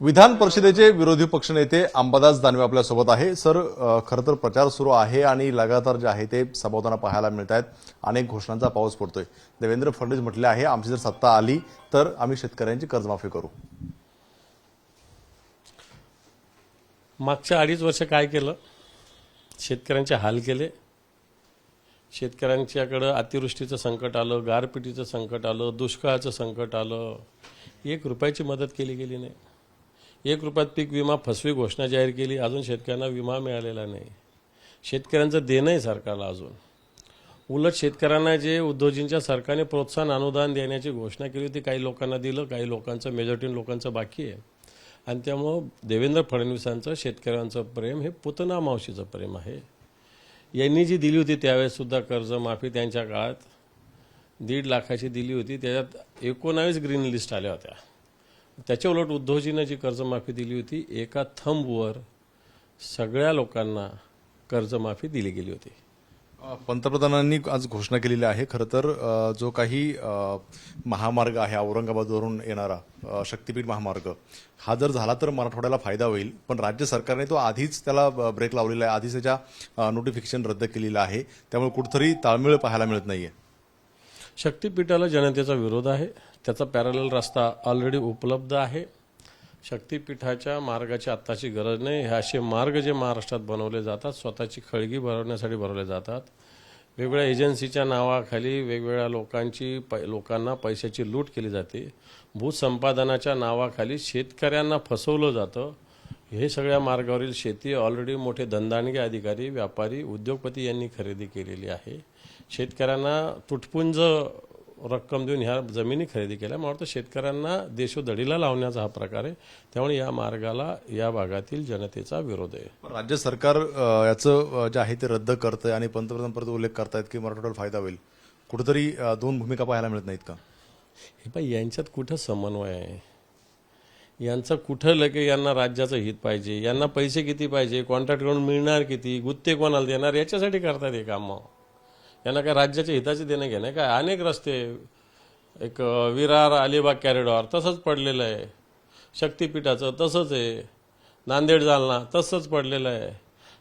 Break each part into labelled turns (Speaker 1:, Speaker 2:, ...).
Speaker 1: विधान परिषदेचे विरोधी पक्षनेते अंबादास दानवे आपल्यासोबत आहे। सर, खरं तर प्रचार सुरू आहे आणि लगातार जे आहे ते सभा पाहायला मिळत आहेत। अनेक घोषणांचा पाऊस पडतोय। देवेंद्र फडणवीस म्हटले आहे, आमची जर सत्ता आली तर आम्ही शेतकऱ्यांची कर्जमाफी करू।
Speaker 2: मागच्या 2.5 वर्ष काय केलं? शेतकऱ्यांचे हाल केले। शेतकऱ्यांच्याकडे अतिवृष्टीचं संकट आलं, गारपिटीचं संकट आलं, दुष्काळाचं संकट आलं। 1 रुपयाची मदत केली गेली नाही। 1 रुपयात पीक विमा फसवी घोषणा जाहीर केली, अजून शेतकऱ्यांना विमा मिळालेला नाही। शेतकऱ्यांचं देणं आहे सरकारला अजून। उलट शेतकऱ्यांना जे उद्योजींच्या सरकारने प्रोत्साहन अनुदान देण्याची घोषणा केली होती, काही लोकांना दिलं, काही लोकांचं, मेजॉरिटी लोकांचं बाकी आहे। आणि त्यामुळं देवेंद्र फडणवीसांचं शेतकऱ्यांचं प्रेम हे पुतना मावशीचं प्रेम आहे। यांनी जी दिली होती त्यावेळेस सुद्धा कर्जमाफी त्यांच्या काळात 1.5 लाखाची दिली होती, त्याच्यात 19 ग्रीन लिस्ट आल्या होत्या। त्याच्या उलट उद्योजींना जी कर्जमाफी दिली होती, एका थंबवर सगळ्या लोकांना कर्जमाफी दिली गेली होती।
Speaker 1: पंतप्रधानांनी आज घोषणा केलेली आहे। खरं तर जो काही महामार्ग आहे औरंगाबादवरून येणारा शक्तीपीठ महामार्ग, हा जर झाला तर मराठवाड्याला फायदा होईल, पण राज्य सरकारने तो आधीच त्याला ब्रेक लावलेला आहे, आधीच त्याच्या नोटिफिकेशन रद्द केलेलं आहे। त्यामुळे कुठेतरी ताळमेळ पाहायला मिळत नाहीये।
Speaker 2: शक्तीपीठाला जनतेचा विरोध आहे, त्याचा पॅरलल रस्ता ऑलरेडी उपलब्ध आहे। शक्तीपीठाच्या मार्गाची आत्ताची गरज नाही। हे असे मार्ग जे महाराष्ट्रात बनवले जातात, स्वतःची खळगी भरवण्यासाठी भरवले जातात। वेगवेगळ्या एजन्सीच्या नावाखाली वेगवेगळ्या लोकांना पैशाची लूट केली जाते। भूसंपादनाच्या नावाखाली शेतकऱ्यांना फसवलं जातं। हे सगळ्या मार्गावरील शेती ऑलरेडी मोठे धंदाणगे अधिकारी, व्यापारी, उद्योगपती यांनी खरेदी केलेली आहे। शेतकऱ्यांना तुटपुंज रक्कम देऊन ह्या जमिनी खरेदी केल्या। मला वाटतं शेतकऱ्यांना देशोधडीला लावण्याचा हा प्रकार आहे। त्यामुळे या मार्गाला या भागातील जनतेचा विरोध आहे।
Speaker 1: राज्य सरकार याचं जे आहे ते रद्द करतंय आणि पंतप्रधान परत उल्लेख करतायत की मराठवाड्याला फायदा होईल। कुठेतरी दोन भूमिका पाहायला मिळत नाहीत का?
Speaker 2: हे पाहिजे, यांच्यात कुठं समन्वय आहे? यांचं कुठं लगे यांना राज्याचं हित पाहिजे, यांना पैसे किती पाहिजे, कॉन्ट्रॅक्ट करून मिळणार किती, गुत्ते कोणाला देणार, याच्यासाठी करतात हे कामं। यांना काय राज्याच्या हिताचे देणं घेणं काय? अनेक रस्ते, एक विरार अलिबाग कॉरिडॉर तसंच पडलेलं आहे, शक्तीपीठाचं तसंच आहे, नांदेड जालना तसंच पडलेलं आहे।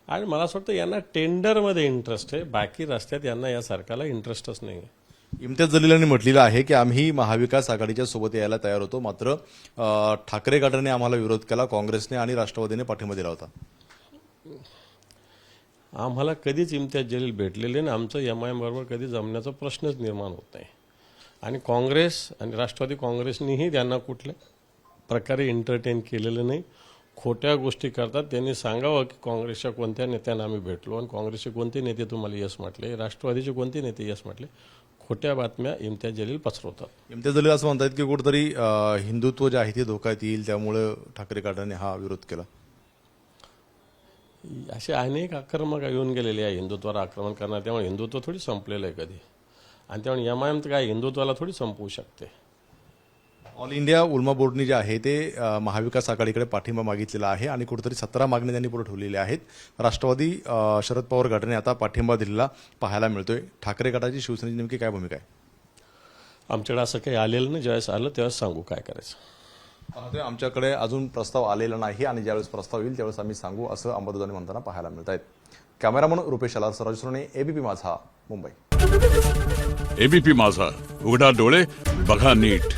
Speaker 2: आणि मला असं वाटतं यांना टेंडरमध्ये इंटरेस्ट आहे, बाकी रस्त्यात यांना या सरकारला इंटरेस्टच नाही आहे।
Speaker 1: इम्तियाज जलीलांनी म्हटलेलं आहे की आम्ही महाविकास आघाडीच्या सोबत यायला तयार होतो, मात्र ठाकरे गटाने आम्हाला विरोध केला, काँग्रेसने आणि राष्ट्रवादीने पाठिंबा दिला होता।
Speaker 2: आम्हाला कधीच इम्तियाज जलील भेटलेले नाही, आमचं MIM बरोबर कधी जमण्याचा प्रश्नच निर्माण होत नाही। आणि काँग्रेस आणि राष्ट्रवादी काँग्रेसनेही त्यांना कुठल्या प्रकारे एंटरटेन केलेलं नाही। खोट्या गोष्टी करतात। त्यांनी सांगावं की काँग्रेसच्या कोणत्या नेत्यांना आम्ही भेटलो आणि काँग्रेसचे कोणते नेते तुम्हाला यश म्हटले, राष्ट्रवादीचे कोणते नेते यश म्हटले। खोट्या बातम्या इम्तियाज जलील पसरवतात।
Speaker 1: इम्तियाज जलील असं म्हणतात की कुठेतरी हिंदुत्व जे आहे ते धोक्यात येईल, त्यामुळे ठाकरे गटाने हा विरोध केला।
Speaker 2: असे अनेक आक्रमक येऊन गेलेले आहे हिंदुत्वावर आक्रमण करणार। त्यामुळे हिंदुत्व थोडी संपलेलं आहे कधी, आणि त्यामुळे MIM तर काय हिंदुत्वाला थोडी संपवू शकते।
Speaker 1: ऑल इंडिया उलमा बोर्डनी जे आहे ते महाविकास आघाडीकडे पाठिंबा मागितलेला आहे आणि कुठेतरी 17 मागण्या त्यांनी पुढे ठेवलेल्या आहेत। राष्ट्रवादी शरद पवार गटाने आता पाठिंबा दिलेला पाहायला मिळतोय। ठाकरे गटाची शिवसेनेची नेमकी काय भूमिका आहे?
Speaker 2: आमच्याकडे असं काही आलेलं नाही, ज्यावेळेस आलं त्यावेळेस सांगू काय करायचं।
Speaker 1: आमच्याकडे अजून प्रस्ताव आलेला नाही आणि ज्यावेळेस प्रस्ताव येईल त्यावेळेस आम्ही सांगू, असं अंबादास म्हणताना पाहायला मिळत आहेत। कॅमेरामन रुपेश अलार, सराज सोने, ABP माझा, मुंबई।
Speaker 3: ABP माझा, उघडा डोळे बघा नीट।